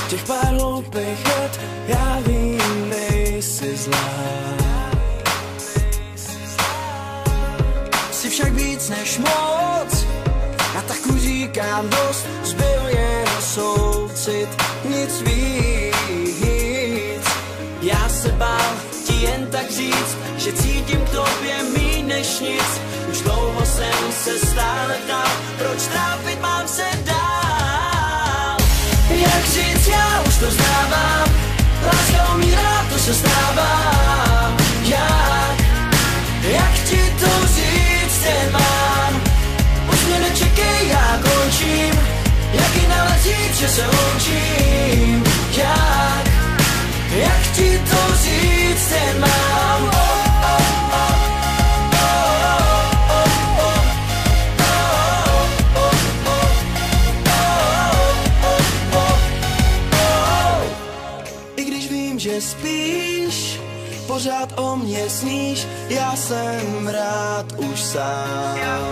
Těch pár hloupých let, já vím, nejsi zlá. Jsi však víc než moc, já tak už říkám dost, zbyl jen soucit, nic víc. Já se bál ti jen tak říct, že cítím k tobě míň než nic. Už dlouho jsem se stále ptal, proč trápit mám se dál. Jak říct, já už to vzdávám, láska umírá, to se stává. Jak ti to říct nemám, už mě nečekej, já končím. Jak jinak říct, že se loučím. Jak ti to říct nemám. I když vím, že spíš, pořád o mě sníš, já jsem rád už sám.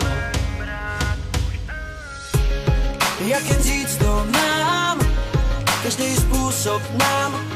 Jak jen říct to nám, každý způsob nám